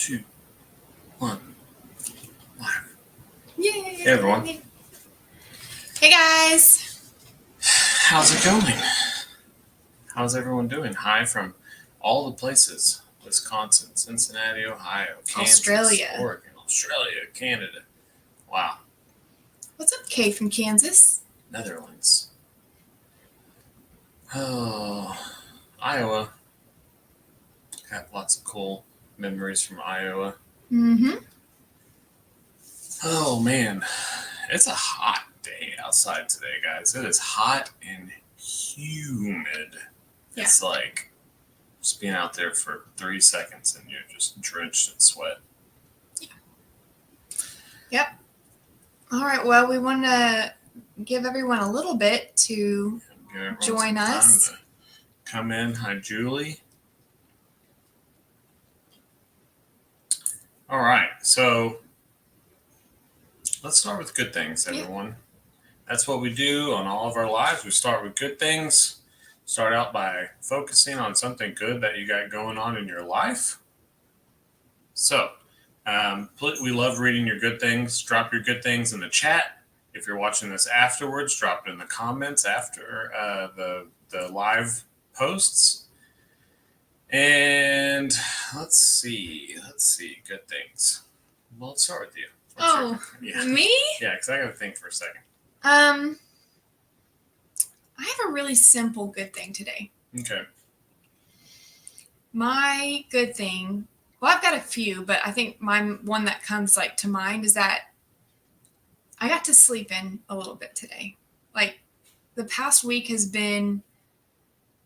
2, 1. Live. Yay! Hey everyone. Hey guys. How's it going? How's everyone doing? Hi from all the places. Wisconsin, Cincinnati, Ohio, Kansas, Australia. Oregon, Australia, Canada. Wow. What's up, Kay from Kansas? Netherlands. Oh, Iowa. Got lots of cool memories from Iowa. Mm-hmm. Oh man, it's a hot day outside today, guys. It is hot and humid. Yeah. It's like just being out there for 3 seconds and you're just drenched in sweat. Yeah. Yep. All right. Well, we want to give everyone a little bit to join us. To come in. Hi, Julie. All right. So let's start with good things, everyone. Yeah. That's what we do on all of our lives. We start with good things. Start out by focusing on something good that you got going on in your life. So we love reading your good things. Drop your good things in the chat. If you're watching this afterwards, drop it in the comments after the live posts. And let's see. Good things. Well, let's start with you. Me? Yeah, because I got to think for a second. I have a really simple good thing today. Okay. My good thing, well, I've got a few, but I think one that comes to mind is that I got to sleep in a little bit today. Like the past week has been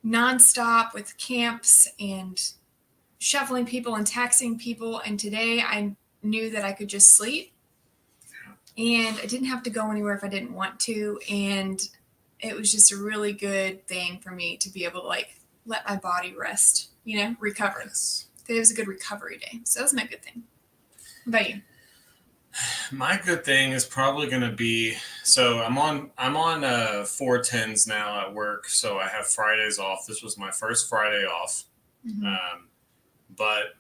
nonstop with camps and shuffling people and taxing people. And today I knew that I could just sleep and I didn't have to go anywhere if I didn't want to. And it was just a really good thing for me to be able to let my body rest, recover. Yes. Today was a good recovery day. So that was my good thing. What about you? My good thing is probably going to be, so I'm on 410s now at work. So I have Fridays off. This was my first Friday off. Mm-hmm. But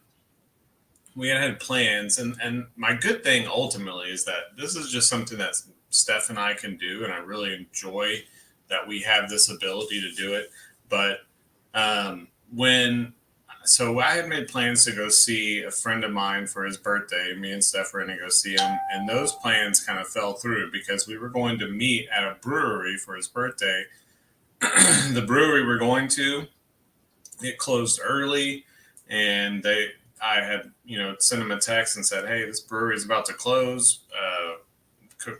we had plans, and my good thing ultimately is that this is just something that Steph and I can do, and I really enjoy that we have this ability to do it. But so I had made plans to go see a friend of mine for his birthday. Me and Steph were going to go see him, and those plans kind of fell through because we were going to meet at a brewery for his birthday. The brewery we're going to, it closed early, and I had sent him a text and said, "Hey, this brewery is about to close.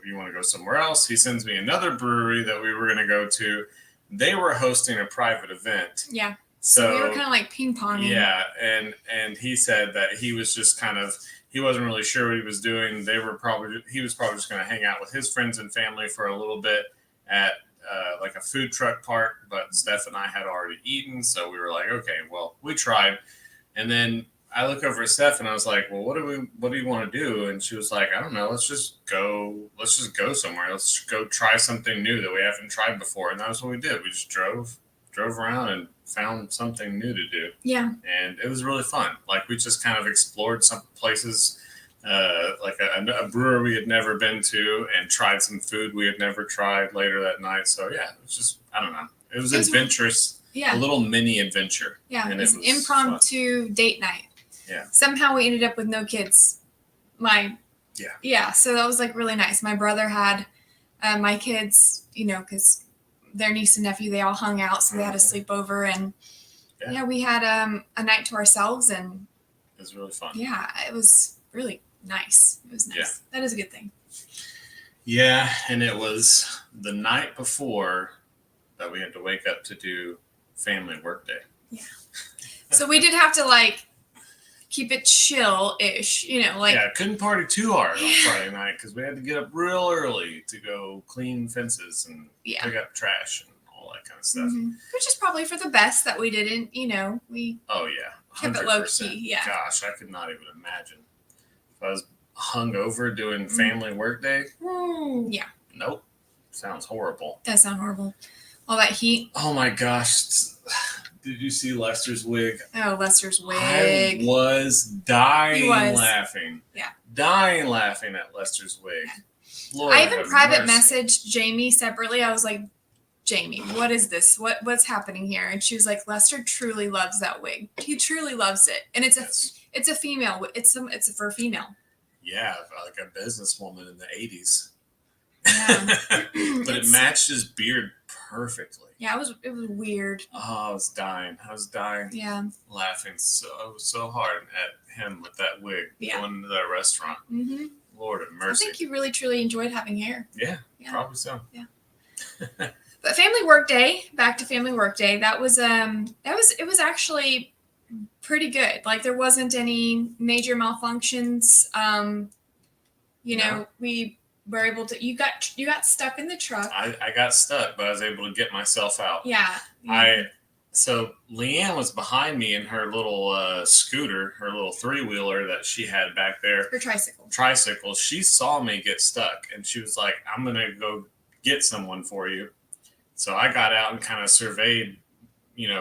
You want to go somewhere else?" He sends me another brewery that we were going to go to. They were hosting a private event. Yeah. So we were kind of ping-ponging. Yeah, and he said that he was just he wasn't really sure what he was doing. He was probably just going to hang out with his friends and family for a little bit at a food truck park. But Steph and I had already eaten, so we were like, okay, well, we tried. And then I look over at Steph and I was like, well, what do you want to do? And she was like, I don't know. Let's just go somewhere. Let's go try something new that we haven't tried before. And that's what we did. We just drove around and found something new to do. Yeah. And it was really fun. We just kind of explored some places, a brewery we had never been to, and tried some food we had never tried later that night. So yeah, it was just, I don't know. It was adventurous. Yeah. A little mini adventure. Yeah. And it was impromptu fun. Date night. Yeah. Somehow we ended up with no kids. Yeah. So that was really nice. My brother had my kids, because their niece and nephew, they all hung out, so they had a sleepover, and we had a night to ourselves, and it was really fun. Yeah, it was really nice. It was nice. Yeah. That is a good thing. Yeah, and it was the night before that we had to wake up to do family work day. Yeah. So we did have to keep it chill-ish, Yeah, couldn't party too hard on Friday night because we had to get up real early to go clean fences and pick up trash and all that kind of stuff. Mm-hmm. Which is probably for the best that we didn't, we Oh, yeah. 100%. Kept it low-key, yeah. Gosh, I could not even imagine. If I was hungover doing family work day. Yeah. Nope. Sounds horrible. Does sound horrible. All that heat. Oh, my gosh. Did you see Lester's wig? Oh, Lester's wig. I was dying He was. laughing. Yeah. Dying laughing at Lester's wig. Yeah. Lord I even have private mercy. messaged Jamie separately. I was like, Jamie, what is this? What's happening here? And she was like, Lester truly loves that wig. He truly loves it. And it's a female. It's for a female. Yeah, like a businesswoman in the 80s. Yeah. But it matched his beard perfectly. Yeah, it was weird. Oh, I was dying. Yeah. Laughing so hard at him with that wig going to that restaurant. Mm-hmm. Lord of mercy. I think you really truly enjoyed having hair. Yeah. Probably so. Yeah. But family work day, back to family work day. It was actually pretty good. Like there wasn't any major malfunctions. You know, we were able to. You got stuck in the truck. I got stuck, but I was able to get myself out. Yeah. So Leanne was behind me in her little scooter, her little 3-wheeler that she had back there. Her tricycle. She saw me get stuck, and she was like, "I'm gonna go get someone for you." So I got out and kind of surveyed,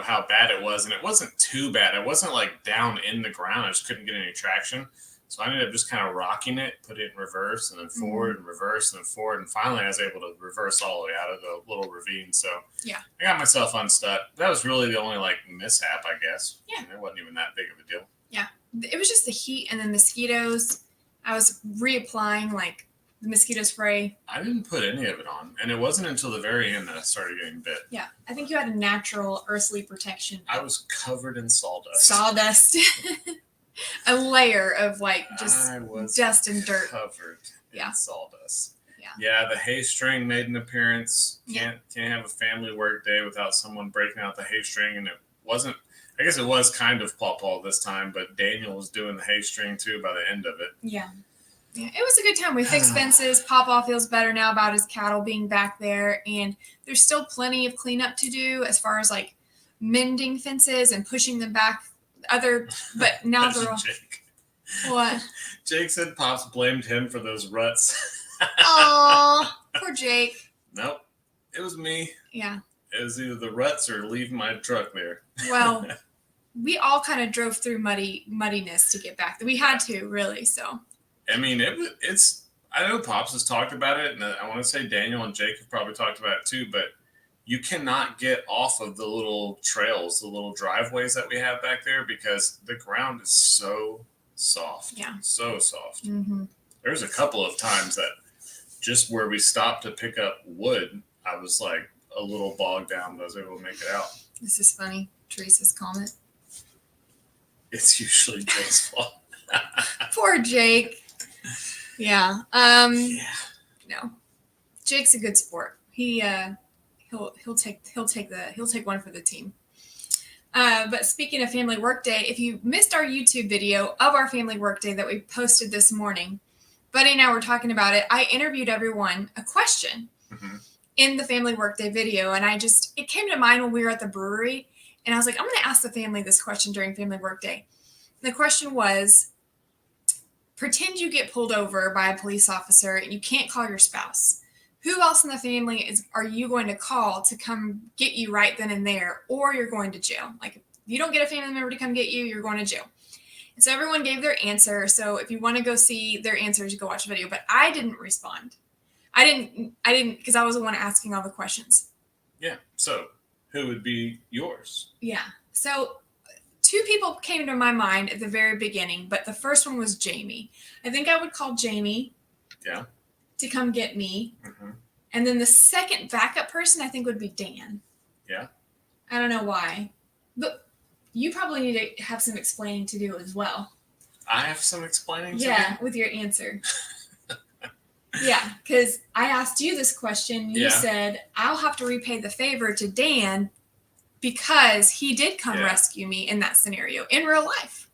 how bad it was, and it wasn't too bad. It wasn't like down in the ground. I just couldn't get any traction. So I ended up just kind of rocking it, put it in reverse and then forward and reverse and then forward. And finally I was able to reverse all the way out of the little ravine. So yeah, I got myself unstuck. That was really the only mishap, I guess. Yeah. It wasn't even that big of a deal. Yeah. It was just the heat and the mosquitoes. I was reapplying the mosquito spray. I didn't put any of it on. And it wasn't until the very end that I started getting bit. Yeah. I think you had a natural earthly protection. I was covered in sawdust. Sawdust. A layer of just dust and dirt. Covered in sawdust. Yeah. Yeah, the hay string made an appearance. Can't have a family work day without someone breaking out the hay string, and it wasn't. I guess it was kind of Paw this time, but Daniel was doing the hay string too by the end of it. Yeah. Yeah, it was a good time. We fixed fences. Pawpaw feels better now about his cattle being back there, and there's still plenty of cleanup to do as far as mending fences and pushing them back. But now they're all. Jake. What? Jake said Pops blamed him for those ruts. Aw, poor Jake. Nope, it was me. Yeah. It was either the ruts or leaving my truck there. Well, we all kind of drove through muddiness to get back. We had to, really. So. I mean, it's. I know Pops has talked about it, and I want to say Daniel and Jake have probably talked about it too, but you cannot get off of the little trails, the little driveways that we have back there because the ground is so soft. Yeah. So soft. Mm-hmm. There's a couple of times that just where we stopped to pick up wood, I was a little bogged down, but I was able to make it out. This is funny. Teresa's comment. It's usually Jake's fault. Poor Jake. Yeah. Yeah. No. Jake's a good sport. He'll take one for the team. But speaking of family workday, if you missed our YouTube video of our family workday that we posted this morning, Buddy and I were talking about it. I interviewed everyone a question in the family workday video, and it came to mind when we were at the brewery, and I was like, I'm going to ask the family this question during family workday. And the question was, pretend you get pulled over by a police officer and you can't call your spouse. Who else in the family are you going to call to come get you right then and there, or you're going to jail? If you don't get a family member to come get you, you're going to jail. And so everyone gave their answer. So if you want to go see their answers, you go watch the video. But I didn't respond. I didn't because I was the one asking all the questions. Yeah. So who would be yours? Yeah. So 2 people came to my mind at the very beginning, but the first one was Jamie. I think I would call Jamie. Yeah. To come get me. Mm-hmm. And then the second backup person I think would be Dan. Yeah. I don't know why. But you probably need to have some explaining to do as well. I have some explaining to do? Yeah, with your answer. Yeah, because I asked you this question. You said, I'll have to repay the favor to Dan because he did come rescue me in that scenario in real life.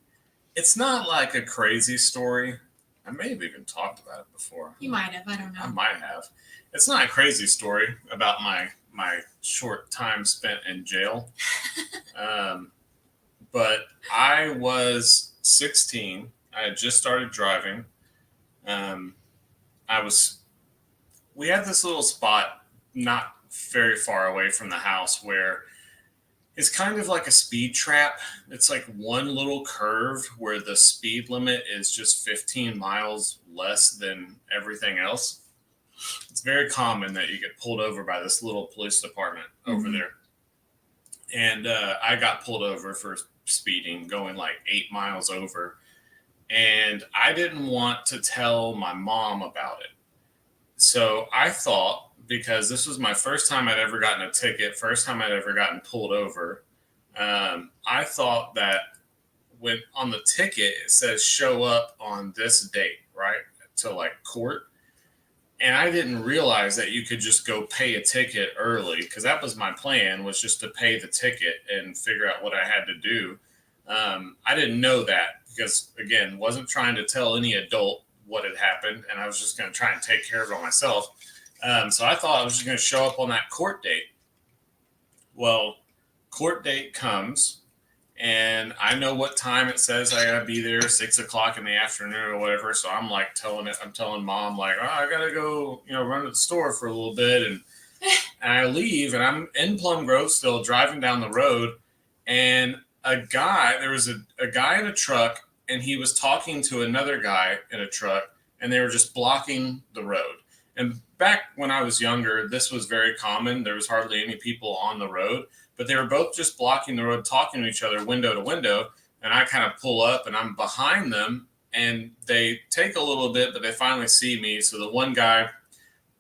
It's not like a crazy story. I may have even talked about it before. You might have. I don't know. I might have. It's not a crazy story about my short time spent in jail. But I was 16. I had just started driving. We had this little spot not very far away from the house where It's kind of like a speed trap. It's like one little curve where the speed limit is just 15 miles less than everything else. It's very common that you get pulled over by this little police department over Mhm. there. And I got pulled over for speeding, going like 8 miles over. And I didn't want to tell my mom about it. So I thought, because this was my first time I'd ever gotten a ticket, first time I'd ever gotten pulled over, I thought that when on the ticket it says show up on this date, right? To like court. And I didn't realize that you could just go pay a ticket early, because that was my plan, was just to pay the ticket and figure out what I had to do. I didn't know that because, again, wasn't trying to tell any adult what had happened, and I was just going to try and take care of it myself. So I thought I was just going to show up on that court date. Well, court date comes, and I know what time it says I gotta be there, 6 o'clock in the afternoon or whatever. So I'm like I'm telling mom like, oh, I gotta go, run to the store for a little bit, and I leave, and I'm in Plum Grove still driving down the road, and there was a guy in a truck, and he was talking to another guy in a truck, and they were just blocking the road. And back when I was younger, this was very common. There was hardly any people on the road, but they were both just blocking the road, talking to each other window to window. And I kind of pull up and I'm behind them, and they take a little bit, but they finally see me. So the one guy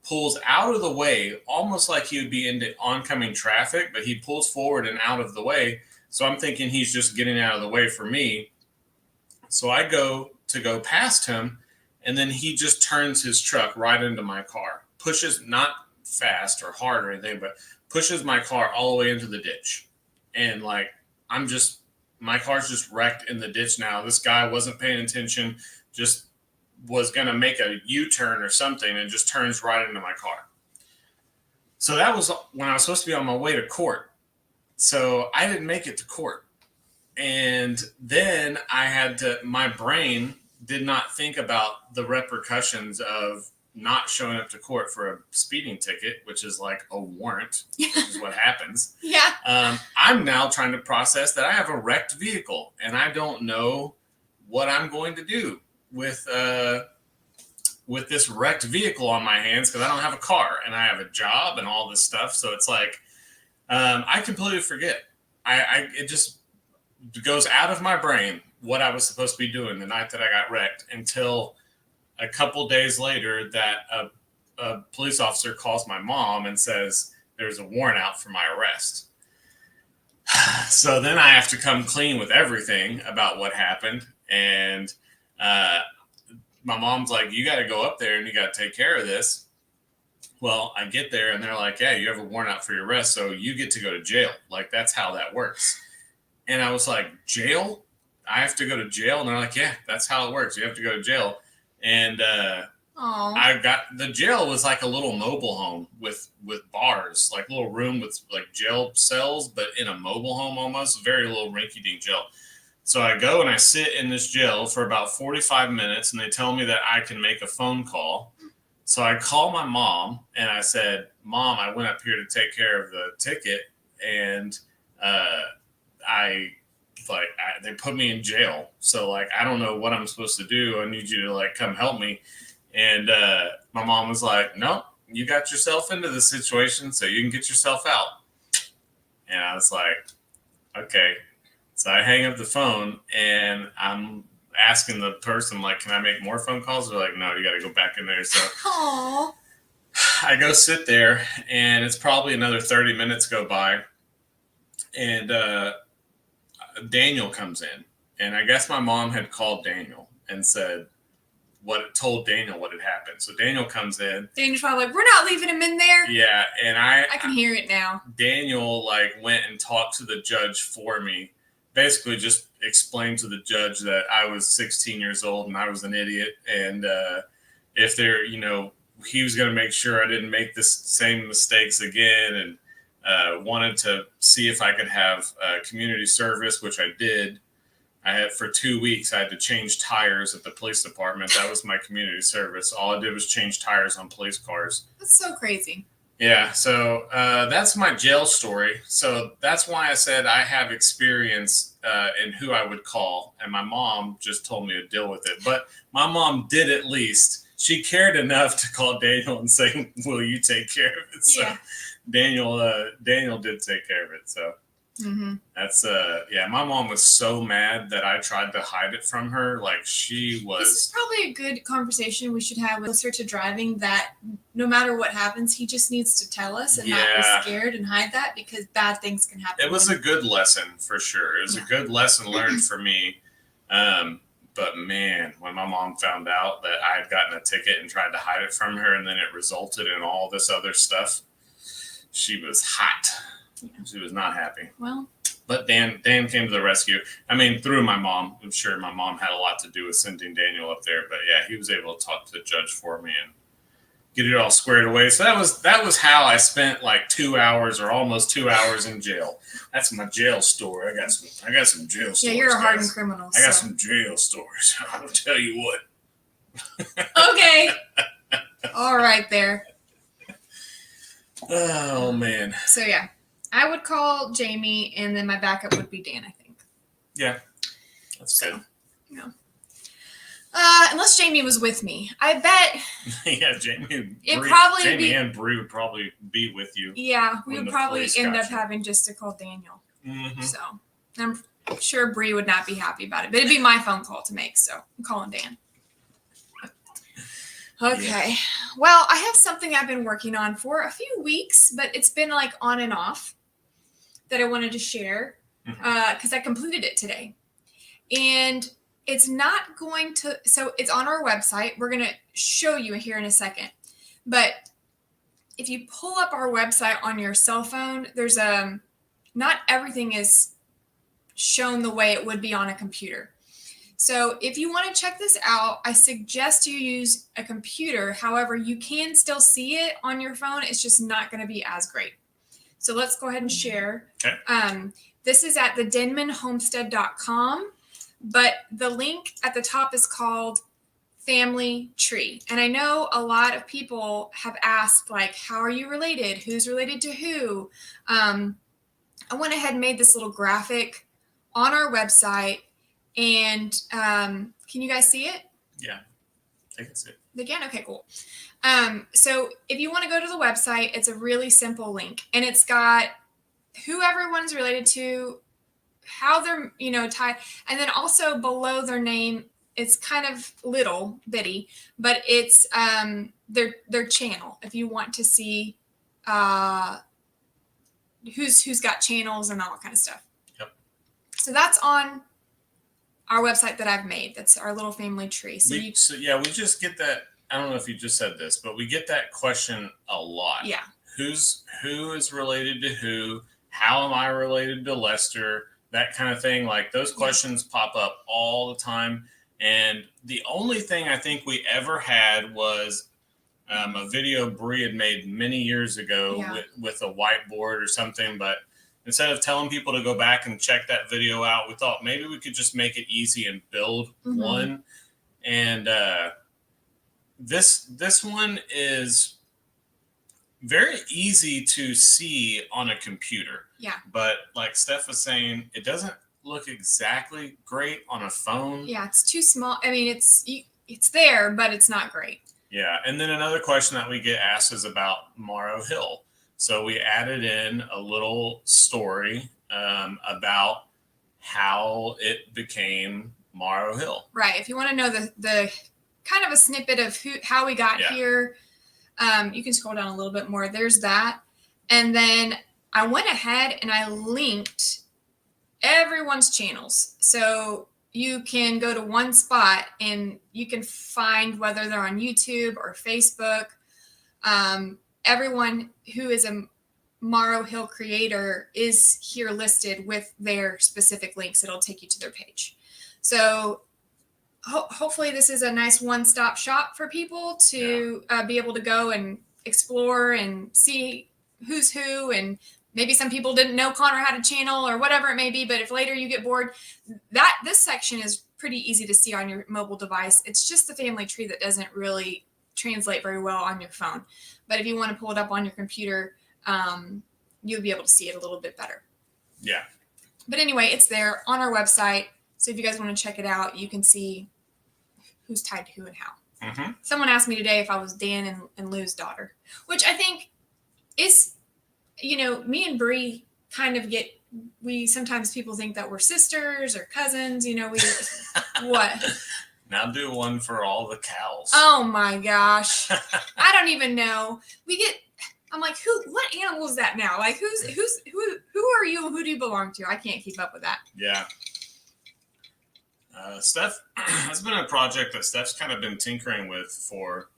pulls out of the way, almost like he would be into oncoming traffic, but he pulls forward and out of the way. So I'm thinking he's just getting out of the way for me. So I go past him, and then he just turns his truck right into my car, pushes not fast or hard or anything, but pushes my car all the way into the ditch. And like, I'm just, my car's just wrecked in the ditch now. This guy wasn't paying attention, just was going to make a U-turn or something, and just turns right into my car. So that was when I was supposed to be on my way to court. So I didn't make it to court. And then my brain did not think about the repercussions of not showing up to court for a speeding ticket, which is like a warrant, which is what happens. Yeah. I'm now trying to process that I have a wrecked vehicle, and I don't know what I'm going to do with this wrecked vehicle on my hands, because I don't have a car and I have a job and all this stuff. So it's like, I completely forget. It just goes out of my brain what I was supposed to be doing the night that I got wrecked, until a couple days later that a police officer calls my mom and says there's a warrant out for my arrest. So then I have to come clean with everything about what happened. And my mom's like, you got to go up there and you got to take care of this. Well, I get there and they're like, yeah, you have a warrant out for your arrest, so you get to go to jail. Like, that's how that works. And I was like, jail? I have to go to jail? And they're like, yeah, that's how it works. You have to go to jail. And I got, the jail was like a little mobile home with bars, like a little room with like jail cells, but in a mobile home almost, very little rinky dink jail. So I go and I sit in this jail for about 45 minutes, and they tell me that I can make a phone call. So I call my mom and I said, Mom, I went up here to take care of the ticket, and they put me in jail. So like, I don't know what I'm supposed to do. I need you to like come help me. And my mom was like, nope, you got yourself into this situation, so you can get yourself out. And I was like, okay. So I hang up the phone and I'm asking the person, like, can I make more phone calls? They're like, no, you got to go back in there. So Aww. I go sit there, and it's probably another 30 minutes go by, and Daniel comes in. And I guess my mom had called Daniel and told Daniel what had happened. So Daniel comes in. Daniel's probably like, we're not leaving him in there. Yeah, and I can hear it now. Daniel like went and talked to the judge for me. Basically just explained to the judge that I was 16 years old and I was an idiot. And if he was going to make sure I didn't make the same mistakes again, and wanted to see if I could have community service, which I did. I had for 2 weeks, I had to change tires at the police department. That was my community service. All I did was change tires on police cars. That's so crazy. Yeah, so that's my jail story. So that's why I said I have experience in who I would call, and my mom just told me to deal with it. But my mom did at least. She cared enough to call Daniel and say, "Will you take care of it?" So Yeah. Daniel did take care of it. So Mm-hmm. that's yeah. My mom was so mad that I tried to hide it from her. Like she This is was. probably a good conversation we should have with closer to driving, that no matter what happens, he just needs to tell us and not be Yeah, scared and hide that, because bad things can happen. it was a good lesson for sure. It was a good lesson learned for me. Um, but man, when my mom found out that I had gotten a ticket and tried to hide it from her, and then it resulted in all this other stuff, she was hot. Yeah. She was not happy. Well, but Dan came to the rescue. I mean, through my mom. I'm sure my mom had a lot to do with sending Daniel up there. But yeah, he was able to talk to the judge for me and get it all squared away. So that was how I spent like 2 hours or almost 2 hours in jail. That's my jail story. I got some jail stories. yeah, you're a hardened guys. criminal. I got some jail stories. I'll tell you what. Okay. All right there. Oh man. So yeah, I would call Jamie, and then my backup would be Dan, I think. Yeah, that's good. Yeah. Unless Jamie was with me, I bet. Yeah, Jamie. Jamie and Bree would probably be with you. Yeah, we would probably end up having just to call Daniel. Mm-hmm. So I'm sure Bree would not be happy about it, but it'd be my phone call to make. So I'm calling Dan. Okay. Yeah. Well, I have something I've been working on for a few weeks, but it's been like on and off, that I wanted to share because I completed it today. And it's not going to, so it's on our website. We're going to show you here in a second. But if you pull up our website on your cell phone, there's not everything is shown the way it would be on a computer. So if you want to check this out, I suggest you use a computer. However, you can still see it on your phone. It's just not going to be as great. So let's go ahead and share. Okay. This is at thedenmanhomestead.com, but the link at the top is called Family Tree. And I know a lot of people have asked, like, how are you related? Who's related to who? I went ahead and made this little graphic on our website. And can you guys see it? Yeah, I can see it. Again? Okay, cool. So if you want to go to the website, it's a really simple link. And it's got who everyone's related to, how they're, tied. And then also below their name, it's kind of little bitty, but it's their channel. If you want to see who's got channels and all that kind of stuff. Yep. So that's on our website that I've made. That's our little family tree. So we just get that. I don't know if you just said this, but we get that question a lot. Yeah. Who is related to who? How am I related to Lester? That kind of thing. Like those questions pop up all the time. And the only thing I think we ever had was a video Bree had made many years ago with a whiteboard or something. But instead of telling people to go back and check that video out, we thought maybe we could just make it easy and build one. And this one is very easy to see on a computer. Yeah. But like Steph was saying, it doesn't look exactly great on a phone. Yeah, it's too small. I mean, it's there, but it's not great. Yeah. And then another question that we get asked is about Morrow Hill. So we added in a little story about how it became Morrow Hill. Right. If you want to know the kind of a snippet of how we got here, you can scroll down a little bit more. There's that. And then I went ahead and I linked everyone's channels. So you can go to one spot and you can find whether they're on YouTube or Facebook. Everyone who is a Morrow Hill creator is here listed with their specific links. It'll take you to their page. So hopefully this is a nice one-stop shop for people to be able to go and explore and see who's who. And maybe some people didn't know Connor had a channel or whatever it may be. But if later you get bored, this section is pretty easy to see on your mobile device. It's just the family tree that doesn't really translate very well on your phone. But if you want to pull it up on your computer, you'll be able to see it a little bit better. Yeah. But anyway, it's there on our website. So if you guys want to check it out, you can see who's tied to who and how. Mm-hmm. Someone asked me today if I was Dan and Lou's daughter, which I think is, me and Bree kind of sometimes people think that we're sisters or cousins, what? Now do one for all the cows. Oh my gosh. I don't even know. I'm like, what animal is that now? Like who are you and who do you belong to? I can't keep up with that. Yeah. Steph has been a project that Steph's kind of been tinkering with for,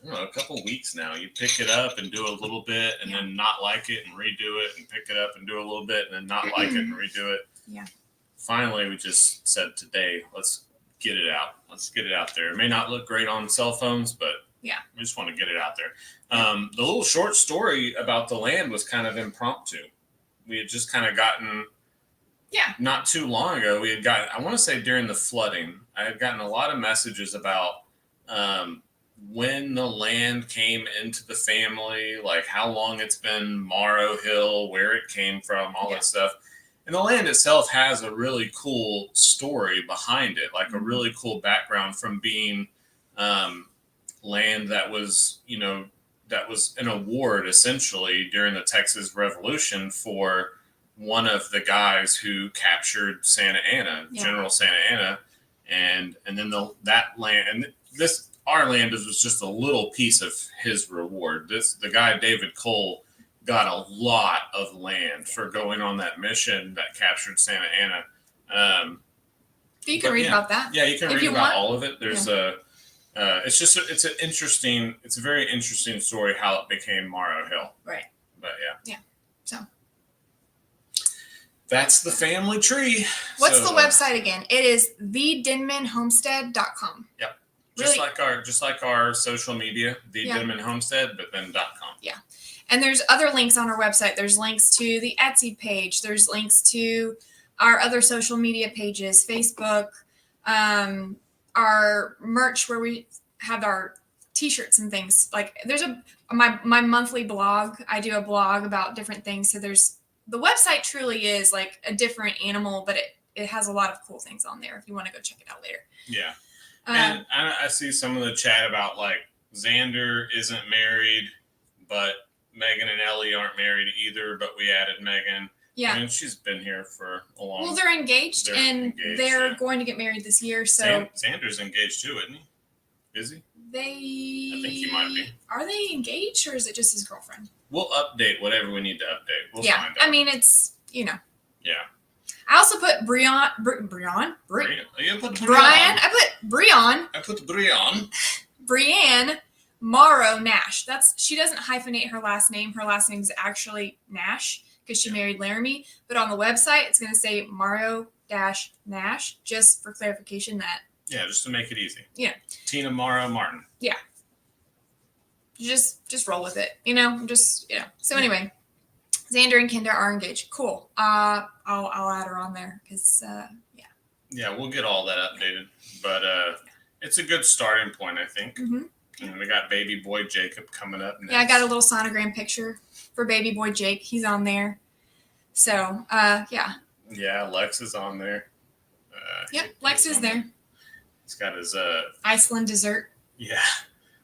a couple weeks now. You pick it up and do a little bit and then not like it and redo it and pick it up and do a little bit and then not like it and redo it. Yeah. Finally, we just said today, let's get it out. Let's get it out there. It may not look great on cell phones, but we just want to get it out there. The little short story about the land was kind of impromptu. We had just kind of gotten... Yeah. Not too long ago, we had gotten, I want to say during the flooding, I had gotten a lot of messages about when the land came into the family, like how long it's been Morrow Hill, where it came from, all that stuff. And the land itself has a really cool story behind it, like a really cool background from being land that was, that was an award essentially during the Texas Revolution for one of the guys who captured Santa Anna, General Santa Anna, and then that land, and our land was just a little piece of his reward. The guy David Cole got a lot of land for going on that mission that captured Santa Anna. You can read about that. Yeah, you can read about all of it. There's it's a very interesting story how it became Morrow Hill. Right. But yeah. So. That's the family tree. What's the website again? It is thedenmanhomestead.com. Yep. Just like our social media, the Denman Homestead, but then .com. Yeah. And there's other links on our website. There's links to the Etsy page. There's links to our other social media pages, Facebook, our merch where we have our t-shirts and things. Like there's my monthly blog. I do a blog about different things. So the website truly is like a different animal, but it has a lot of cool things on there if you want to go check it out later. Yeah. And I see some of the chat about like Xander isn't married, but Megan and Ellie aren't married either, but we added Megan. Yeah. I mean, she's been here for a long time. Well, they're engaged and they're going to get married this year. So Xander's engaged too, isn't he? Is he? I think he might be. Are they engaged or is it just his girlfriend? We'll update whatever we need to update. We'll find out. I mean, it's, Yeah. I also put Brian. You put Brian. I put Brian. I put Brian. Brianne Morrow Nash. She doesn't hyphenate her last name. Her last name is actually Nash because she married Laramie. But on the website, it's going to say Morrow-Nash, just for clarification that. Yeah, just to make it easy. Yeah. Tina Morrow Martin. Yeah. Just roll with it, So anyway, Xander and Kendra are engaged. Cool. I'll add her on there because Yeah, we'll get all that updated, but it's a good starting point, I think. Mm-hmm. And we got baby boy Jacob coming up next. Yeah, I got a little sonogram picture for baby boy Jake. He's on there. So yeah. Yeah, Lex is on there. Yep, Lex is there. He's got his Iceland dessert. Yeah.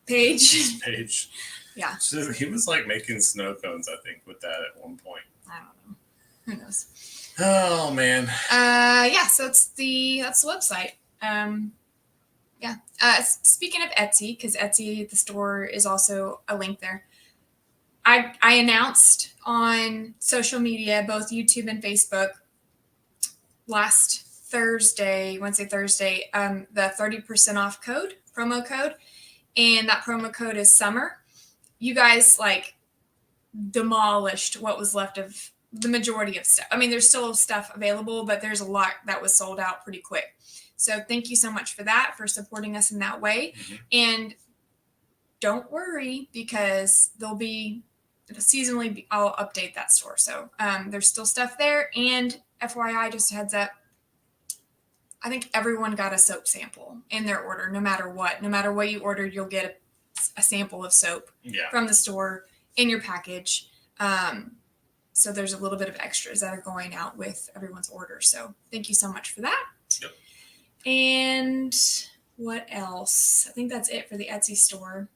Page. His page. Yeah. So he was like making snow cones, I think, with that at one point. I don't know. Who knows? Oh man. So that's the website. Speaking of Etsy, because Etsy, the store, is also a link there. I announced on social media, both YouTube and Facebook, last Wednesday, Thursday, the 30% off promo code. And that promo code is summer. You guys demolished what was left of the majority of stuff. I mean, there's still stuff available, but there's a lot that was sold out pretty quick. So thank you so much for that, for supporting us in that way. Mm-hmm. And don't worry, because seasonally, I'll update that store. So there's still stuff there. And FYI, just a heads up, I think everyone got a soap sample in their order, no matter what. No matter what you ordered, you'll get a a sample of soap Yeah. from the store in your package. So there's a little bit of extras that are going out with everyone's order. So thank you so much for that. Yep. And what else? I think that's it for the Etsy store.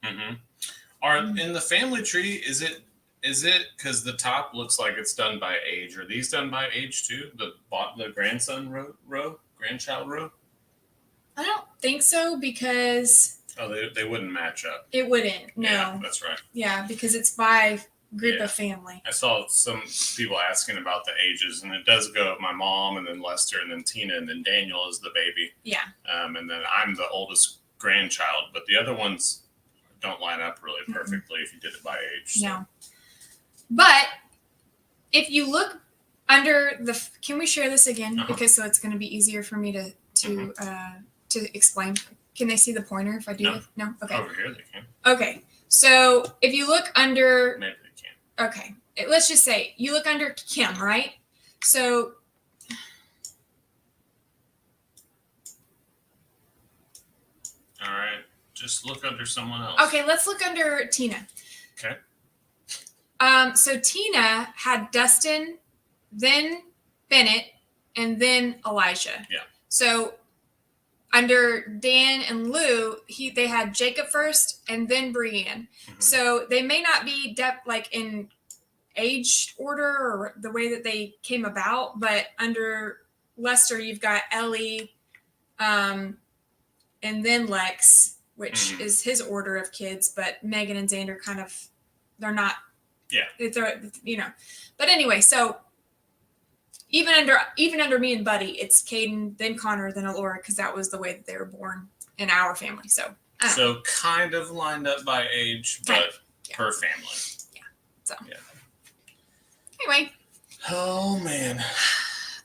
Mm-hmm. In the family tree, is it because the top looks like it's done by age? Are these done by age too? The grandchild row? I don't think so because they wouldn't match up. it wouldn't. No. Yeah, that's right. Yeah, because it's by group of family. I saw some people asking about the ages, and it does go my mom, and then Lester, and then Tina, and then Daniel is the baby. Yeah. And then I'm the oldest grandchild, but the other ones don't line up really perfectly if you did it by age. So. No. But if you look under can we share this again? Because so it's going to be easier for me to explain. Can they see the pointer if I do this? No? Okay. Over here they can. Okay. So if you look under... Maybe they can. Okay. Let's just say you look under Kim, right? So... All right. Just look under someone else. Okay, let's look under Tina. Okay. So Tina had Dustin, then Bennett, and then Elijah. Yeah. So under Dan and Lou, they had Jacob first and then Brienne. Mm-hmm. So they may not be like in age order or the way that they came about, but under Lester, you've got Ellie, and then Lex, which is his order of kids, but Megan and Xander they're not. Yeah. They're, but anyway, so even under me and Buddy, it's Caden, then Connor, then Alora, because that was the way that they were born in our family. So kind of lined up by age, but per family. Yeah. So yeah. Anyway. Oh man.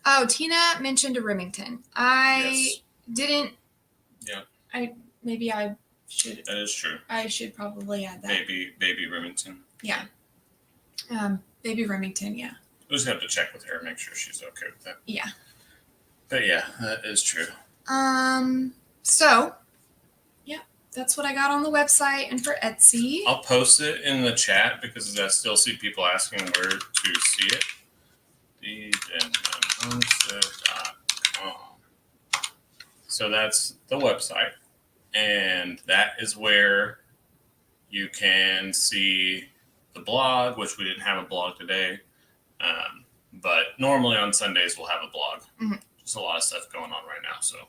Oh, Tina mentioned a Remington. I didn't. Yeah. Maybe I should. That is true. I should probably add that. Baby Remington. Yeah. Baby Remington, yeah. We'll just have to check with her, make sure she's okay with that. Yeah. But yeah, that is true. So, yeah, that's what I got on the website and for Etsy. I'll post it in the chat because I still see people asking where to see it. TheDenmanHomestead.com. So that's the website. And that is where you can see the blog, which we didn't have a blog today. But normally on Sundays we'll have a blog. Mm-hmm. Just a lot of stuff going on right now. So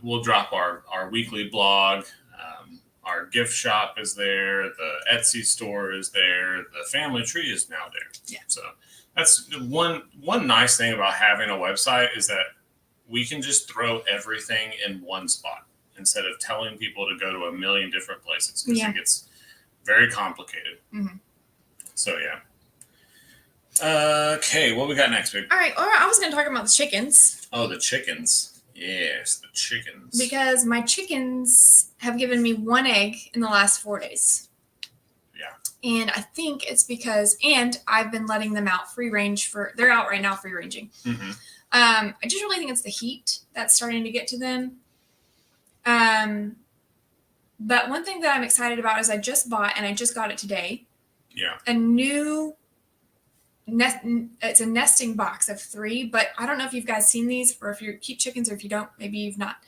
we'll drop our weekly blog. Our gift shop is there. The Etsy store is there. The family tree is now there. Yeah. So that's one nice thing about having a website is that we can just throw everything in one spot instead of telling people to go to a million different places because it gets very complicated. Mm-hmm. So, yeah. Okay, what we got next, babe? All right, I was going to talk about the chickens. Oh, the chickens. Yes, the chickens. Because my chickens have given me 1 egg in the last 4 days. Yeah. And I think it's because, and I've been letting them out free range they're out right now free ranging. Mm-hmm. I just really think it's the heat that's starting to get to them. But one thing that I'm excited about is I just bought, and I just got it today. Yeah. A new it's a nesting box of 3, but I don't know if you guys seen these or if you keep chickens or if you don't, maybe you've not.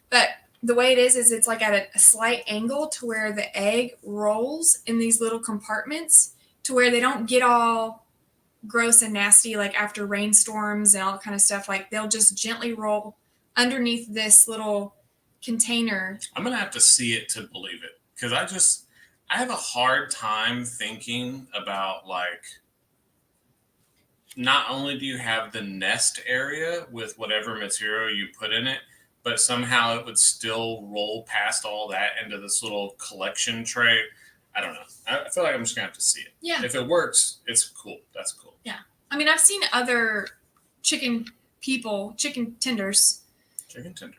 But the way it is it's like at a slight angle to where the egg rolls in these little compartments to where they don't get all gross and nasty like after rainstorms and all that kind of stuff. Like they'll just gently roll underneath this little container. I'm going to have to see it to believe it because I have a hard time thinking about like not only do you have the nest area with whatever material you put in it, but somehow it would still roll past all that into this little collection tray. I don't know. I feel like I'm just going to have to see it. Yeah. If it works, it's cool. That's cool. Yeah. I mean, I've seen other chicken tenders.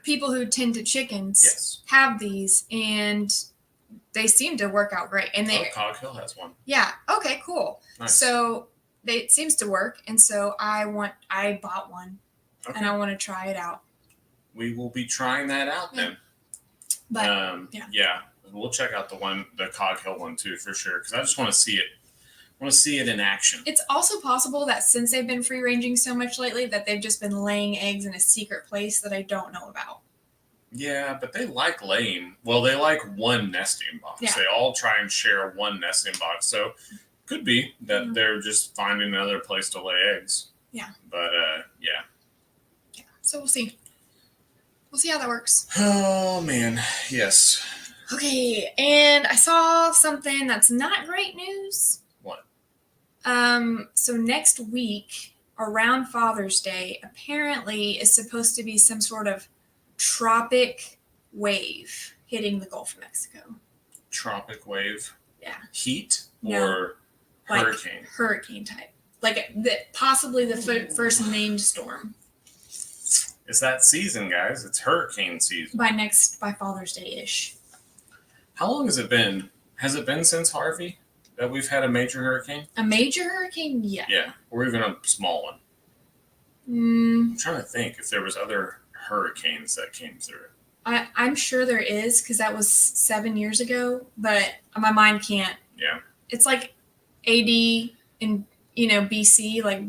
People who tend to chickens have these, and they seem to work out great. And Cog Hill has one. Yeah. Okay, cool. Nice. So it seems to work, and so I bought one, and I want to try it out. We will be trying that out then. But yeah, we'll check out the Cog Hill one too for sure because I just want to see it. I want to see it in action. It's also possible that since they've been free ranging so much lately, that they've just been laying eggs in a secret place that I don't know about. Yeah, but they like laying. Well, they like one nesting box. Yeah. They all try and share one nesting box. So could be that they're just finding another place to lay eggs. Yeah. But yeah. Yeah. So we'll see. We'll see how that works. Oh man, yes. Okay, and I saw something that's not great news. What? So next week, around Father's Day, apparently is supposed to be some sort of tropic wave hitting the Gulf of Mexico. Tropic wave? Yeah. Heat No. or hurricane? Like hurricane type. Like possibly the first named storm. It's that season, guys. It's hurricane season. By Father's Day-ish. How long has it been? Has it been since Harvey that we've had a major hurricane? A major hurricane? Yeah. Yeah, or even a small one. I'm trying to think if there was other hurricanes that came through. I'm sure there is because that was 7 years ago, but my mind can't. Yeah. It's like AD in BC. Like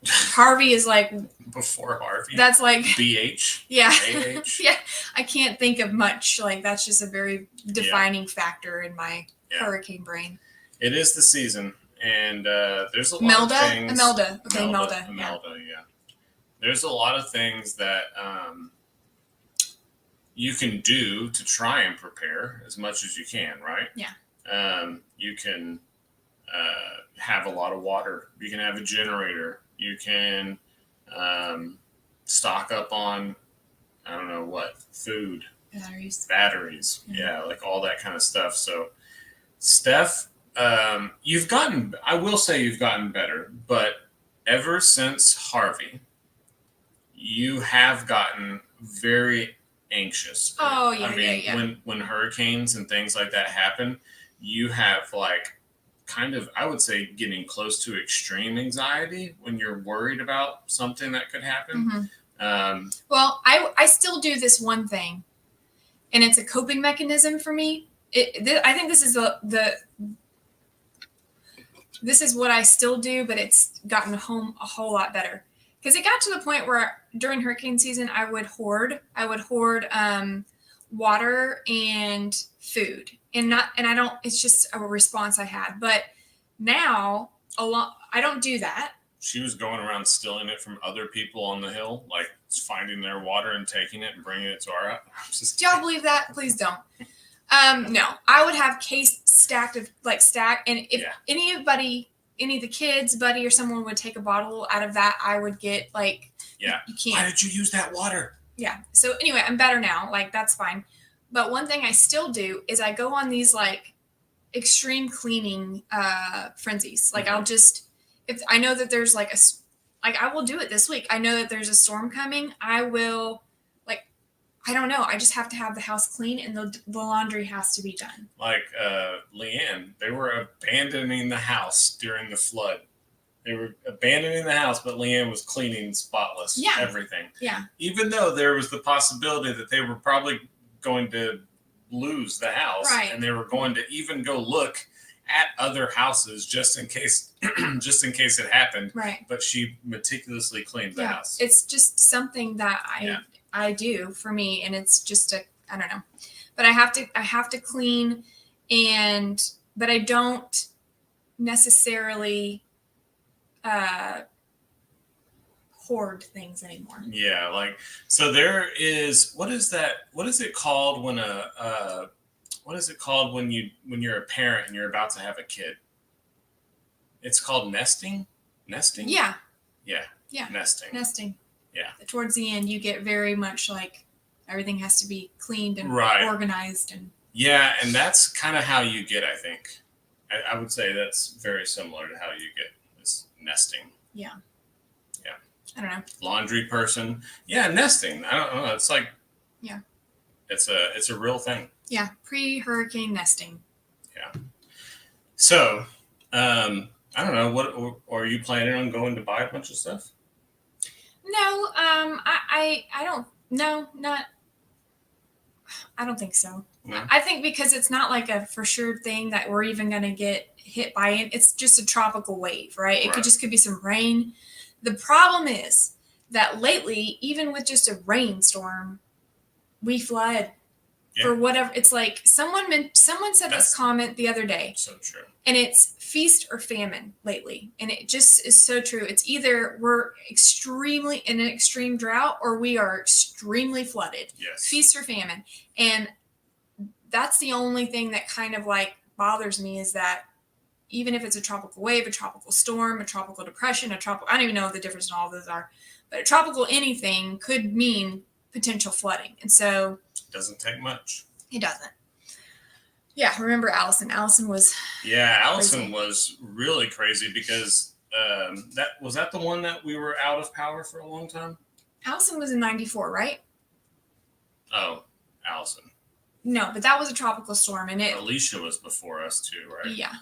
Harvey is like before Harvey. That's like BH. Yeah. AH. Yeah. I can't think of much. Like that's just a very defining factor in my hurricane brain. It is the season, and there's a lot of things. Imelda. Okay, Imelda. Yeah. There's a lot of things that you can do to try and prepare as much as you can, right? Yeah. You can have a lot of water. You can have a generator. You can stock up on, I don't know what, food. Batteries. Yeah, like all that kind of stuff. So, Steph, I will say you've gotten better, but ever since Harvey, you have gotten very anxious. Oh, yeah. When hurricanes and things like that happen, you have I would say getting close to extreme anxiety when you're worried about something that could happen. Mm-hmm. Well, I still do this one thing, and it's a coping mechanism for me. I think this is this is what I still do, but it's gotten home a whole lot better. Because it got to the point where during hurricane season, I would hoard water and food, it's just a response I had. But now I don't do that. She was going around stealing it from other people on the hill, like finding their water and taking it and bringing it to our house. Do y'all believe that? Please don't. No, I would have case stacked, and if any of the kids, Buddy, or someone would take a bottle out of that, I would get you can't. Why did you use that water? Yeah. So anyway, I'm better now. That's fine. But one thing I still do is I go on these extreme cleaning frenzies. I'll just, if I know that there's I will do it this week. I know that there's a storm coming. I will I don't know. I just have to have the house clean and the laundry has to be done. Leanne, they were abandoning the house during the flood. They were abandoning the house, but Leanne was cleaning spotless everything. Yeah. Even though there was the possibility that they were probably going to lose the house. Right. And they were going to even go look at other houses just in case it happened. Right. But she meticulously cleaned the house. It's just something that I do for me, and it's just I don't know. But I have to clean, but I don't necessarily hoard things anymore. Yeah, so there is, what is it called when you're a parent and you're about to have a kid? It's called nesting? Yeah. Nesting. Yeah. Towards the end, you get very much everything has to be cleaned and organized. Yeah, and that's kind of how you get, I think. I would say that's very similar to how you get this nesting. Yeah. Yeah. I don't know. Laundry person. Yeah, nesting. I don't know. It's yeah. It's a real thing. Yeah, pre-hurricane nesting. Yeah. So, I don't know. What are you planning on going to buy a bunch of stuff? No, I don't. No, not. I don't think so. No? I think because it's not like a for sure thing that we're even going to get hit by it. It's just a tropical wave, right? It could be some rain. The problem is that lately, even with just a rainstorm, we flood for whatever. It's like someone said this comment the other day. So true. And it's feast or famine lately. And it just is so true. It's either we're extremely in an extreme drought or we are extremely flooded. Yes. Feast or famine. And that's the only thing that kind of like bothers me is that even if it's a tropical wave, a tropical storm, a tropical depression, I don't even know what the difference in all of those are, but a tropical anything could mean potential flooding. And so it doesn't take much. It doesn't. Yeah, remember Allison. Allison was crazy. Was really crazy because that the one that we were out of power for a long time? Allison was in 94, right? Oh, Allison. No, but that was a tropical storm, and Alicia was before us too, right? Yeah.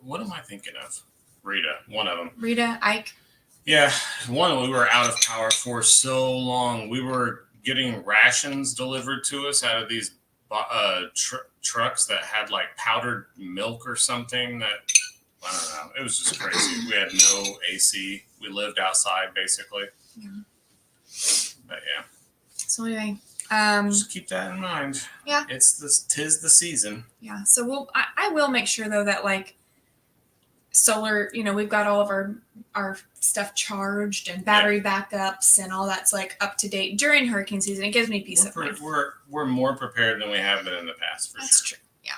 What am I thinking of? Rita, one of them. Rita, Ike. Yeah, one we were out of power for so long. We were getting rations delivered to us out of these trucks that had like powdered milk or something. That I don't know. It was just crazy. We had no AC. We lived outside basically. Yeah. But yeah. So anyway. Just keep that in mind. Yeah. Tis the season. Yeah. So I will make sure though that like solar, we've got all of our stuff charged and battery backups and all that's like up to date during hurricane season. It gives me peace of mind. We're more prepared than we have been in the past. That's true. Yeah.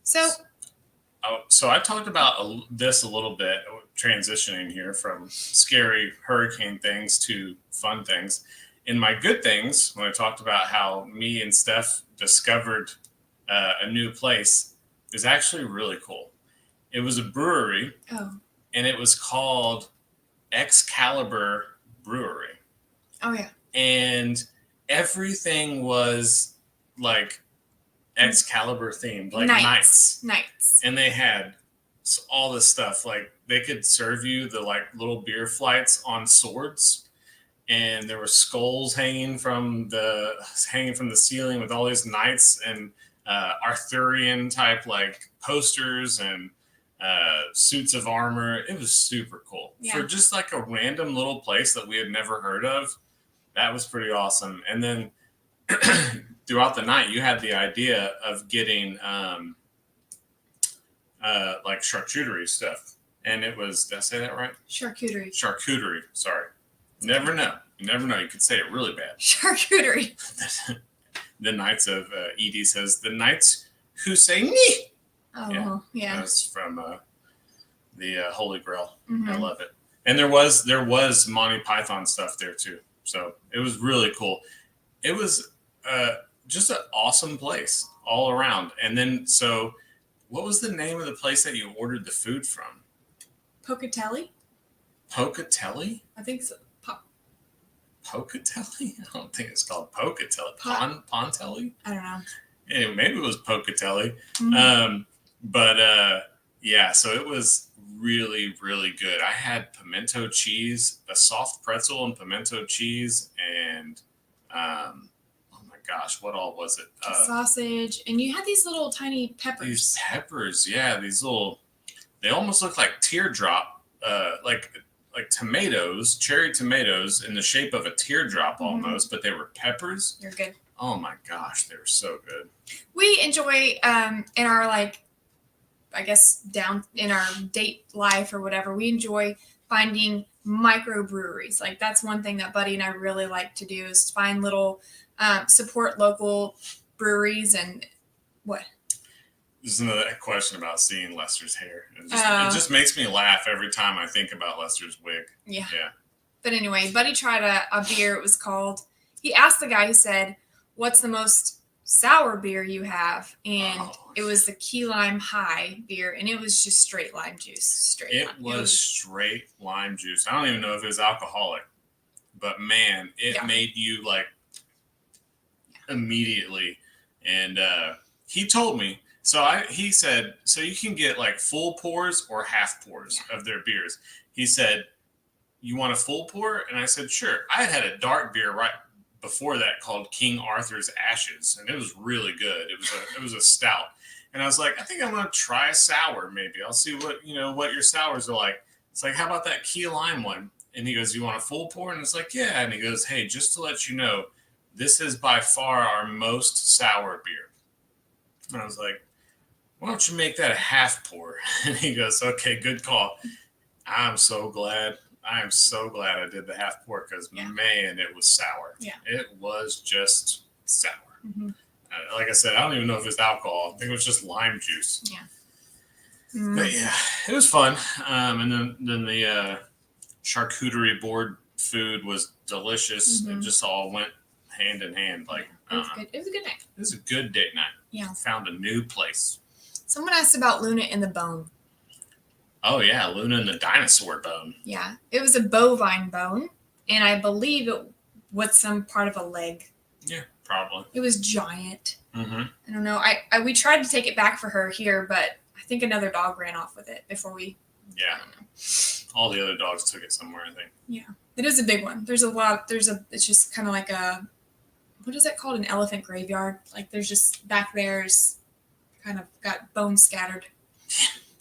So I talked about this a little bit, transitioning here from scary hurricane things to fun things. In my good things, when I talked about how me and Steph discovered a new place, is actually really cool. It was a brewery, and it was called Excalibur Brewery. Oh, yeah. And everything was like Excalibur themed, like knights. And they had all this stuff. Like they could serve you the like little beer flights on swords. And there were skulls hanging from the ceiling with all these knights and Arthurian type like posters and suits of armor. It was super cool for just like a random little place that we had never heard of. That was pretty awesome. And then throughout the night, you had the idea of getting like charcuterie stuff, and it was. Did I say that right? Charcuterie. Sorry. Never know. You never know. You could say it really bad. Charcuterie. The Knights of Edie says, the Knights who say me. Oh, yeah. That's from the Holy Grail. Mm-hmm. I love it. And there was Monty Python stuff there too. So it was really cool. It was just an awesome place all around. And then, so what was the name of the place that you ordered the food from? Pocatelli? Pocatelli? I think so. Pocatelli? I don't think it's called Pocatelli. Pontelli? I don't know. Anyway, maybe it was Pocatelli. Mm-hmm. Yeah, so it was really, really good. I had pimento cheese, a soft pretzel and pimento cheese, and oh my gosh, what all was it? Sausage, and you had these little tiny peppers. These peppers, yeah, these little, they almost look like teardrop, like tomatoes, cherry tomatoes in the shape of a teardrop almost, but they were peppers. You're good. Oh my gosh, they were so good. We enjoy in our like, I guess down in our date life or whatever, we enjoy finding microbreweries. Like that's one thing that Buddy and I really like to do is find little support local breweries and what. There's another question about seeing Lester's hair. It just makes me laugh every time I think about Lester's wig. Yeah. But anyway, Buddy tried a beer. It was called, he asked the guy, he said, what's the most sour beer you have? And it was the Key Lime High beer. And it was just straight lime juice. It was straight lime juice. I don't even know if it was alcoholic. But man, it made you like immediately. And he told me, he said, so you can get like full pours or half pours of their beers. He said, you want a full pour? And I said, sure. I had a dark beer right before that called King Arthur's Ashes, and it was really good. It was a stout, and I was like, I think I'm gonna try a sour. Maybe I'll see what your sours are like. It's like, how about that key lime one? And he goes, you want a full pour? And it's like, yeah. And he goes, hey, just to let you know, this is by far our most sour beer. And I was like, why don't you make that a half pour? And he goes, okay, good call. I'm so glad. I am so glad I did the half pour because, man, it was sour. Yeah. It was just sour. Mm-hmm. Like I said, I don't even know if it's alcohol. I think it was just lime juice. Yeah. Mm-hmm. But yeah, it was fun. And then the charcuterie board food was delicious. Mm-hmm. It just all went hand in hand. Like, it was good. It was a good night. It was a good date night. Yeah. Found a new place. Someone asked about Luna and the bone. Oh yeah, Luna and the dinosaur bone. Yeah, it was a bovine bone, and I believe it was some part of a leg. Yeah, probably. It was giant. Mm-hmm. I don't know. We tried to take it back for her here, but I think another dog ran off with it before we. Yeah. All the other dogs took it somewhere, I think. Yeah, it is a big one. There's a lot. It's just kind of like a, what is that called? An elephant graveyard. Like there's just back there's kind of got bones scattered.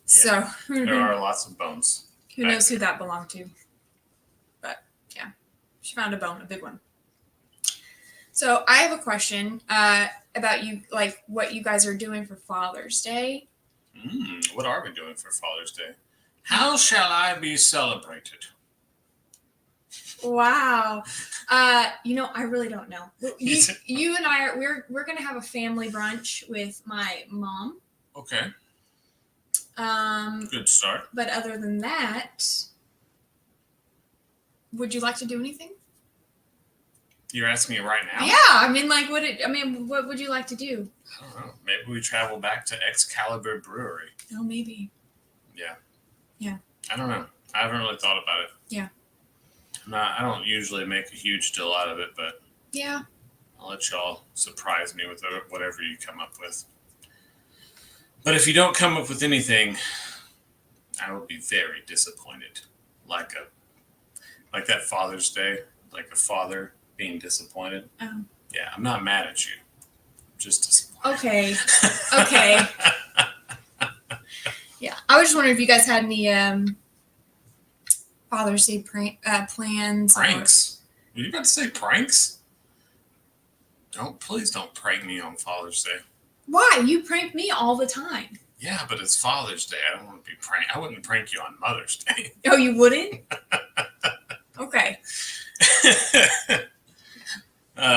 So there are lots of bones. Who knows who that belonged to? But yeah, she found a bone, a big one. So I have a question about you, like what you guys are doing for Father's Day. What are we doing for Father's Day? How shall I be celebrated? Wow. I really don't know. You and I we're gonna have a family brunch with my mom. Okay. Good start. But other than that, would you like to do anything? You're asking me right now? Yeah, I mean, what would you like to do? I don't know. Maybe we travel back to Excalibur Brewery. Oh, maybe. Yeah. Yeah. I don't know. I haven't really thought about it. Yeah. I don't usually make a huge deal out of it, but yeah, I'll let y'all surprise me with whatever you come up with. But if you don't come up with anything, I will be very disappointed. Like that Father's Day, like a father being disappointed. Oh. Yeah, I'm not mad at you. I'm just disappointed. Okay. Yeah, I was just wondering if you guys had any Father's Day plans. Pranks? Were you about to say pranks? Please don't prank me on Father's Day. Why? You prank me all the time. Yeah, but it's Father's Day. I don't want to be pranked. I wouldn't prank you on Mother's Day. Oh, you wouldn't? Okay.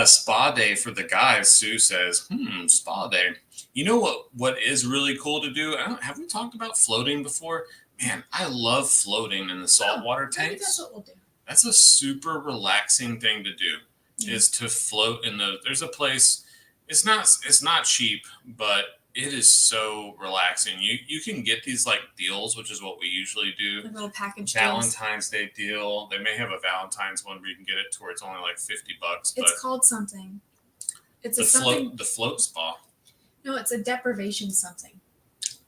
Spa day for the guys, Sue says. Spa day. You know what is really cool to do? Have we talked about floating before? Man, I love floating in the saltwater tanks. Maybe that's what we'll do. That's a super relaxing thing to do. Yeah. Is to float in there's a place. It's not cheap, but it is so relaxing. You can get these like deals, which is what we usually do. Like little package Valentine's Day deal. They may have a Valentine's one where you can get it to where it's only like $50. It's called something. It's the float spa. No, it's a deprivation something.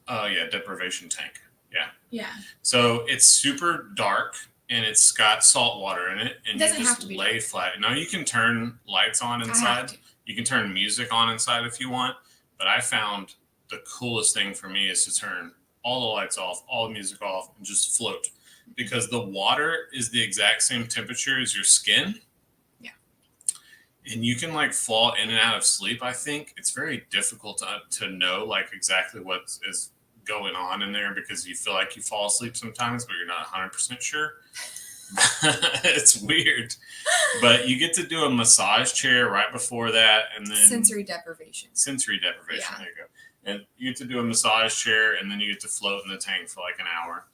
Oh yeah, deprivation tank. Yeah. Yeah. So it's super dark and it's got salt water in it, and it doesn't you just have to be lay dark. flat. No, you can turn lights on inside. You can turn music on inside if you want. But I found the coolest thing for me is to turn all the lights off, all the music off, and just float. Because the water is the exact same temperature as your skin. Yeah. And you can like fall in and out of sleep, I think. It's very difficult to know like exactly what is going on in there because you feel like you fall asleep sometimes, but you're not 100% sure. It's weird. But you get to do a massage chair right before that, and then sensory deprivation. Yeah. There you go. And you get to do a massage chair, and then you get to float in the tank for like an hour.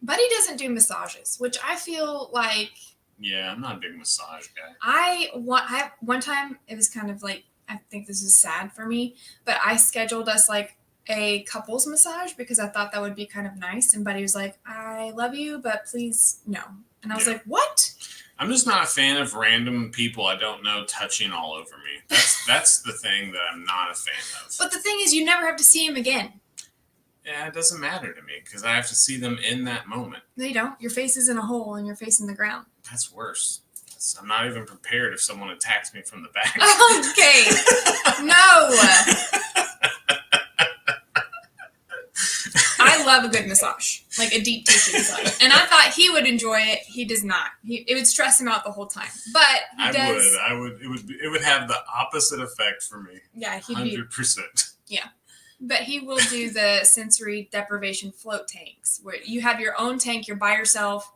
Buddy doesn't do massages, which I feel like. Yeah, I'm not a big massage guy. One time it was kind of like, I think this is sad for me, but I scheduled us like a couples massage because I thought that would be kind of nice, and Buddy was like, "I love you, but please no." And I was like, "What?" I'm just not a fan of random people I don't know touching all over me. That's the thing that I'm not a fan of. But the thing is, you never have to see him again. Yeah, it doesn't matter to me because I have to see them in that moment. No, you don't. Your face is in a hole and you're facing the ground. That's worse. I'm not even prepared if someone attacks me from the back. Okay. No. I love a good massage, like a deep tissue massage. And I thought he would enjoy it. He does not. It would stress him out the whole time. But he does. I would. It would have the opposite effect for me. Yeah, 100%. Yeah. But he will do the sensory deprivation float tanks where you have your own tank, you're by yourself,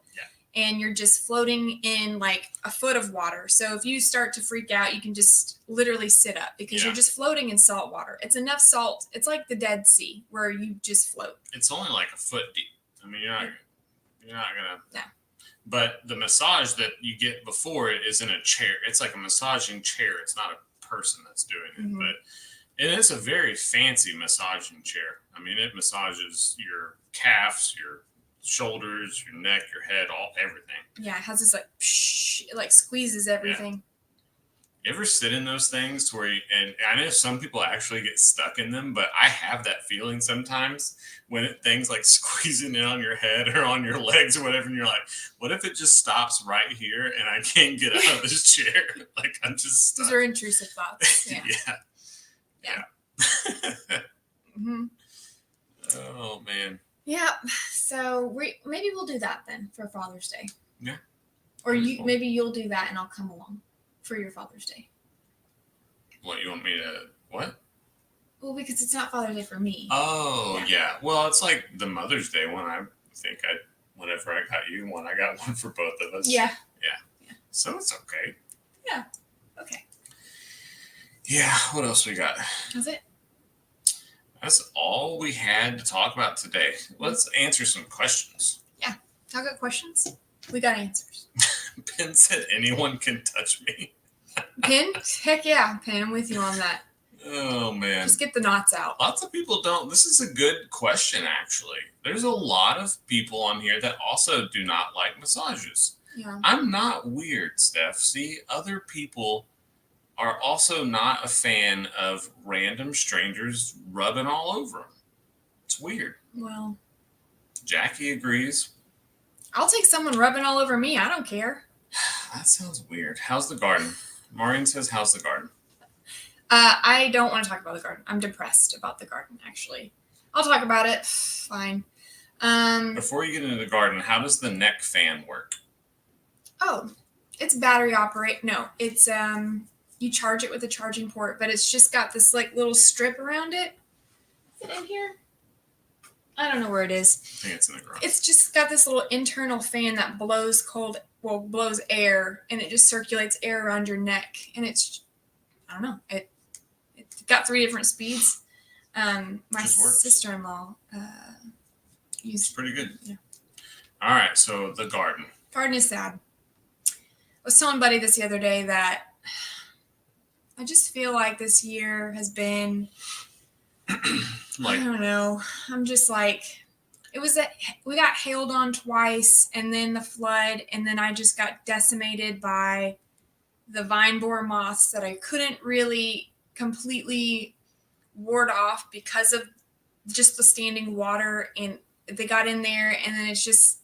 and you're just floating in like a foot of water. So if you start to freak out, you can just literally sit up because you're just floating in salt water. It's enough salt. It's like the Dead Sea where you just float. It's only like a foot deep. I mean, you're not gonna. Yeah. But the massage that you get before it is in a chair. It's like a massaging chair. It's not a person that's doing it, Mm-hmm. but it is a very fancy massaging chair. I mean, it massages your calves, your shoulders, your neck, your head, everything. Yeah, it has this like it like squeezes everything. You ever sit in those things where and I know some people actually get stuck in them, but I have that feeling sometimes when things like squeezing in on your head or on your legs or whatever, and you're like, what if it just stops right here and I can't get out of this chair? Like I'm just stuck. Those are intrusive thoughts. Yeah. Yeah. Mm-hmm. Oh man. Yeah. So maybe we'll do that then for Father's Day. Yeah. Or maybe you'll do that and I'll come along for your Father's Day. What, you want me to what? Well, because it's not Father's Day for me. Oh yeah. Well, it's like the Mother's Day one. Whenever I got you one, I got one for both of us. Yeah. So it's okay. Yeah. Okay. Yeah. What else we got? That's it. That's all we had to talk about today. Let's answer some questions. Yeah. I got questions. We got answers. Ben said anyone can touch me. Pin? Heck yeah, Pin. I'm with you on that. Oh, man. Just get the knots out. Lots of people don't. This is a good question, actually. There's a lot of people on here that also do not like massages. Yeah. I'm not weird, Steph. See, other people are also not a fan of random strangers rubbing all over them. It's weird. Well, Jackie agrees. I'll take someone rubbing all over me. I don't care. That sounds weird. How's the garden? Maureen says, how's the garden? I don't want to talk about the garden. I'm depressed about the garden, actually. I'll talk about it. Fine. Before you get into the garden, how does the neck fan work? Oh, it's battery operate. No, it's you charge it with a charging port, but it's just got this like little strip around it. Is it in here? I don't know where it is. I think it's in the garage. It's just got this little internal fan that blows air, and it just circulates air around your neck. And it's, I don't know, it's got 3 different speeds. My sister-in-law used. It's pretty good. Yeah. All right, so the garden. Garden is sad. I was telling Buddy this the other day that I just feel like this year has been. I don't know. I'm just like, we got hailed on twice, and then the flood, and then I just got decimated by the vine borer moths that I couldn't really completely ward off because of just the standing water, and they got in there, and then it's just,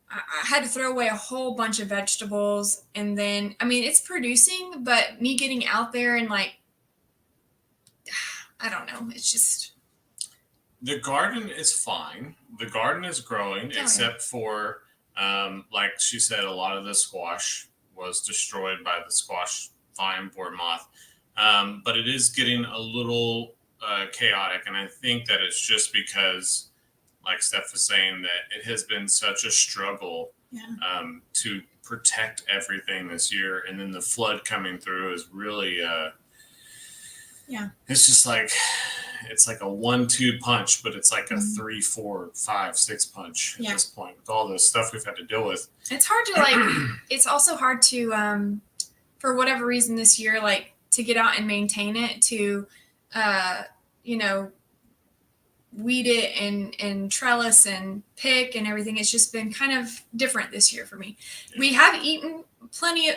I had to throw away a whole bunch of vegetables, and then, I mean, it's producing, but me getting out there and like, I don't know. It's just. The garden is fine. The garden is growing, except for, like she said, a lot of the squash was destroyed by the squash vine borer moth. But it is getting a little chaotic. And I think that it's just because, like Steph was saying, that it has been such a struggle to protect everything this year. And then the flood coming through is really... It's just like, it's like a 1-2 punch, but it's like a 3, 4, 5, 6 punch at this point with all the stuff we've had to deal with. It's hard to like, it's also hard to, for whatever reason this year, like to get out and maintain it, to, weed it and trellis and pick and everything. It's just been kind of different this year for me. Yeah. We have eaten plenty of,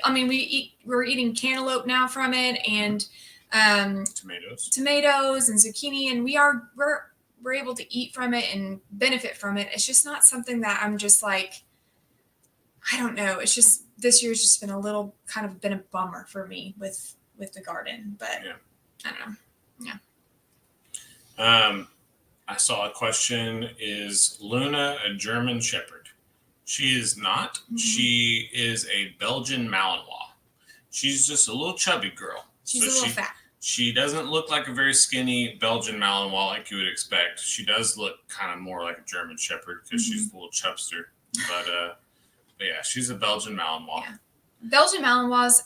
we're eating cantaloupe now from it, and tomatoes and zucchini, and we're able to eat from it and benefit from it. It's just not something that I'm just like, I don't know. It's just this year's just been been a bummer for me with the garden, but Yeah. I don't know. Yeah. I saw a question: is Luna a German Shepherd? She is not. Mm-hmm. She is a Belgian Malinois. She's just a little chubby girl. She's a little fat. She doesn't look like a very skinny Belgian Malinois like you would expect. She does look kind of more like a German Shepherd because she's a little chubster. But yeah, she's a Belgian Malinois. Yeah. Belgian Malinois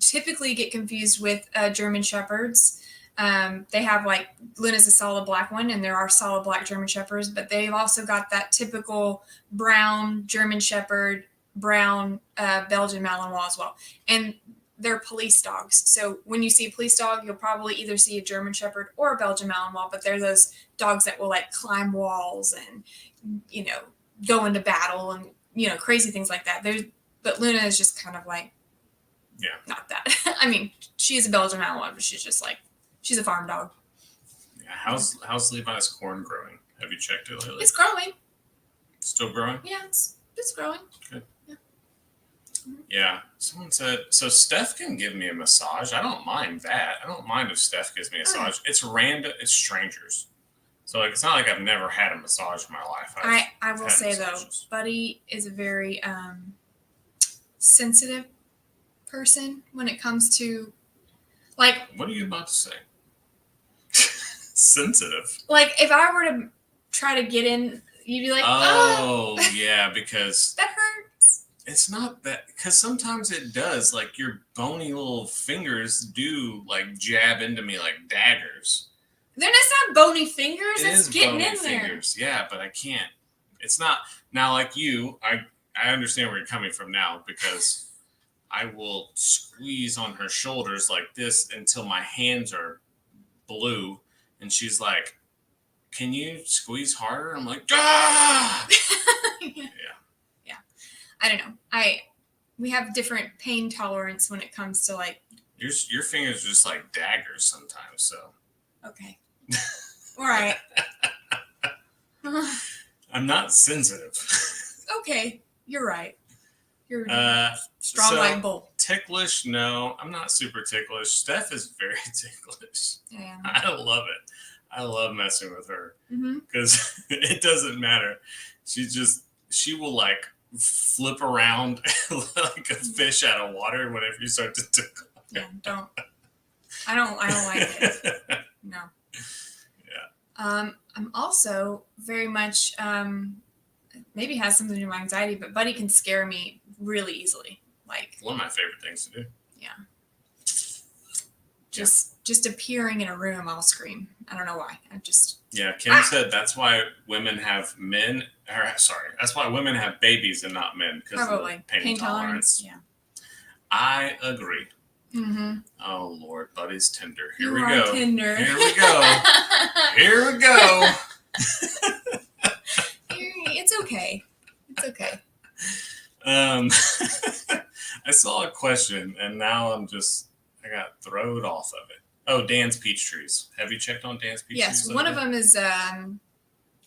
typically get confused with German Shepherds. They have like Luna's a solid black one, and there are solid black German Shepherds, but they've also got that typical brown German Shepherd, brown Belgian Malinois as well. And they're police dogs. So when you see a police dog, you'll probably either see a German Shepherd or a Belgian Malinois, but they're those dogs that will like climb walls and, go into battle and, crazy things like that. But Luna is just kind of like, not that. I mean, she is a Belgian Malinois, but she's a farm dog. Yeah. How's Levi's corn growing? Have you checked it lately? It's growing. Still growing? Yeah, it's growing. Good. Yeah. Someone said, so Steph can give me a massage. I don't mind that. I don't mind if Steph gives me a massage. It's random. It's strangers. So it's not like I've never had a massage in my life. I will say massages. Though, Buddy is a very sensitive person when it comes to like. What are you about to say? Sensitive. Like if I were to try to get in, you'd be like, oh yeah, because that hurts. It's not that, because sometimes it does. Like your bony little fingers do like jab into me like daggers. They're not bony fingers. It's getting bony in there. Fingers. Yeah, but I can't. It's not now like you. I understand where you're coming from now because I will squeeze on her shoulders like this until my hands are blue, and she's like, "Can you squeeze harder?" I'm like, "Ah!" Yeah. I don't know. We have different pain tolerance when it comes to like your fingers are just like daggers sometimes. So okay, all right. I'm not sensitive. Okay, you're right. You're strong like bull. Ticklish? No, I'm not super ticklish. Steph is very ticklish. Yeah. I love it. I love messing with her because it doesn't matter. She will like flip around like a fish out of water whenever you start to tickle. Yeah, I don't like it. No. Yeah. I'm also very much maybe has something to do with my anxiety, but Buddy can scare me really easily. Like one of my favorite things to do. Yeah. Just appearing in a room, I'll scream. I don't know why. Yeah, Kim said that's why women have that's why women have babies and not men, because of the pain tolerance. Yeah. I agree. Mm-hmm. Oh Lord, Buddy's tender. Here you we are go. Tender. Here we go. Here we go. It's okay. It's okay. I saw a question and now I got thrown off of it. Oh, Dan's peach trees. Have you checked on Dan's peach trees? Yes, one of them is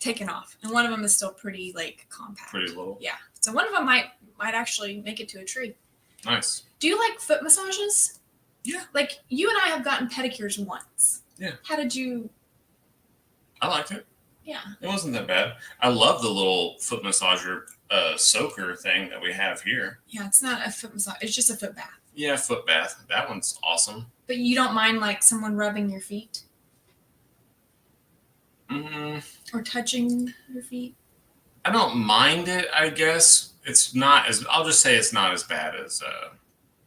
taken off, and one of them is still pretty like compact. Pretty little. Yeah. So one of them might actually make it to a tree. Nice. Do you like foot massages? Yeah. Like you and I have gotten pedicures once. Yeah. How did you? I liked it. Yeah. It wasn't that bad. I love the little foot massager soaker thing that we have here. Yeah, it's not a foot massage. It's just a foot bath. Yeah, foot bath. That one's awesome. But you don't mind like someone rubbing your feet? Or touching your feet? I don't mind it, I guess. It's not as, I'll just say it's not as bad as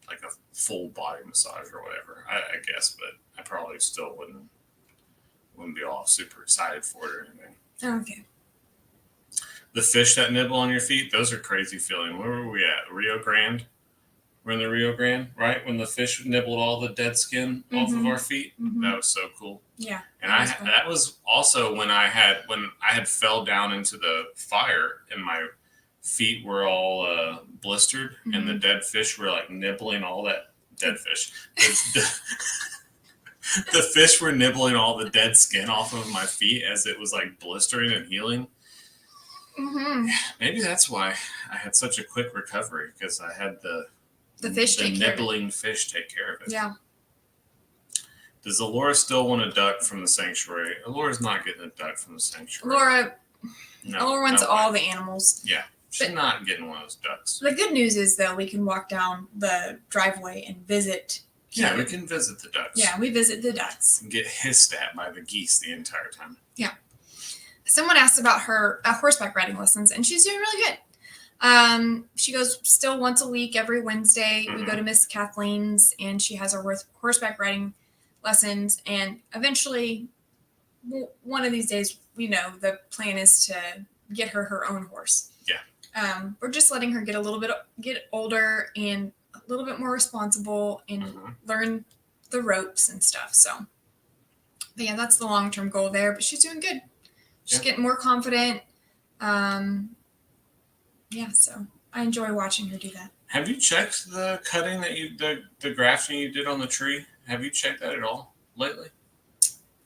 like a full body massage or whatever, I guess. But I probably still wouldn't be all super excited for it or anything. Okay. The fish that nibble on your feet, those are crazy feeling. Where were we at? Rio Grande? We're in the Rio Grande, right? When the fish nibbled all the dead skin off of our feet. That was so cool. Yeah. And that was also when I had fell down into the fire and my feet were all blistered and the dead fish were like nibbling all that dead fish. The fish were nibbling all the dead skin off of my feet as it was like blistering and healing. Mm-hmm. Maybe that's why I had such a quick recovery, because I had the fish take care of it. nibbling fish take care of it. Yeah. Does Alora still want a duck from the sanctuary? Alora's not getting a duck from the sanctuary. Alora wants no all way. the animals. Yeah, she's not getting one of those ducks. The good news is, though, we can walk down the driveway and visit. Yeah, we can visit the ducks. Yeah, we visit the ducks. And get hissed at by the geese the entire time. Yeah. Someone asked about her horseback riding lessons, and she's doing really good. She goes still once a week, every Wednesday. We go to Miss Kathleen's, and she has her horseback riding lessons. And eventually, one of these days, the plan is to get her own horse. Yeah. We're just letting her get older and a little bit more responsible and learn the ropes and stuff. So, but yeah, that's the long-term goal there. But she's doing good. She's getting more confident. So I enjoy watching her do that. Have you checked the cutting that the grafting you did on the tree? Have you checked that at all lately?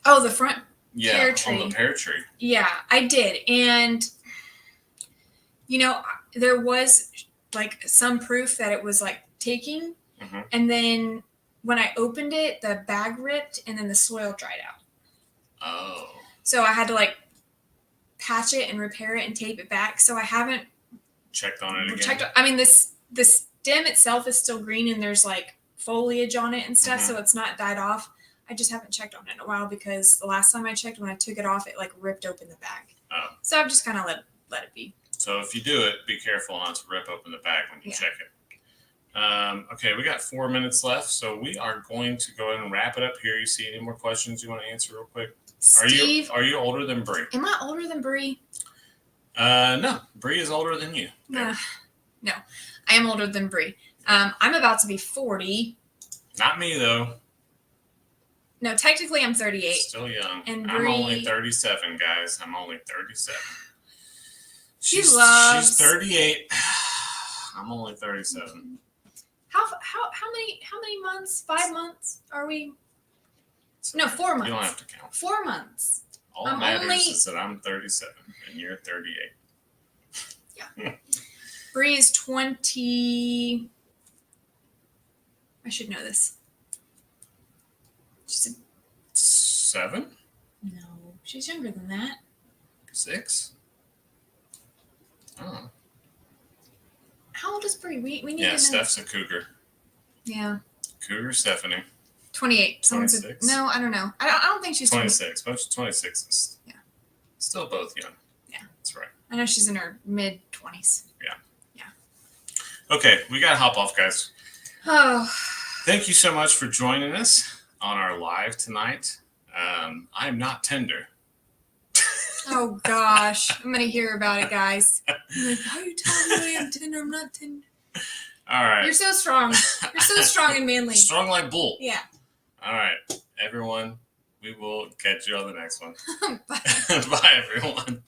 Oh, the front pear tree. On the pear tree. Yeah, I did. And, there was like some proof that it was like taking. And then when I opened it, the bag ripped and then the soil dried out. Oh. So I had to like patch it and repair it and tape it back. So I haven't checked on it again. I mean, the stem itself is still green and there's like foliage on it and stuff. So it's not died off. I just haven't checked on it in a while because the last time I checked, when I took it off, it like ripped open the bag. Oh. So I've just kind of let it be. So if you do it, be careful not to rip open the bag when you check it. Okay, we got 4 minutes left, so we are going to go ahead and wrap it up here. You see any more questions you want to answer real quick? Steve, are you older than Bree? Am I older than Bree? No, Bree is older than you. No, I am older than Bree. I'm about to be 40. Not me though. No, technically I'm 38. Still young. And I'm only 37, guys. I'm only 37. She's 38. I'm only 37. How many months? 5 months? Are we? No, 4 months. You don't have to count. 4 months. All that matters is that I'm 37 and you're 38. Yeah. Bree is 20. I should know this. She's 7? No, she's younger than that. 6? Oh. How old is Bree? We need to know. Steph's a cougar. Yeah. Cougar Stephanie. 28. 26. No, I don't know. I don't think she's 26. 26 is still both young. Yeah. That's right. I know she's in her mid-20s. Yeah. Okay, we got to hop off, guys. Oh. Thank you so much for joining us on our live tonight. I am not tender. Oh, gosh. I'm going to hear about it, guys. I'm like, how are you telling me I am tender? I'm not tender. All right. You're so strong. You're so strong and manly. Strong like bull. Yeah. All right, everyone. We will catch you on the next one. Bye. Bye, everyone.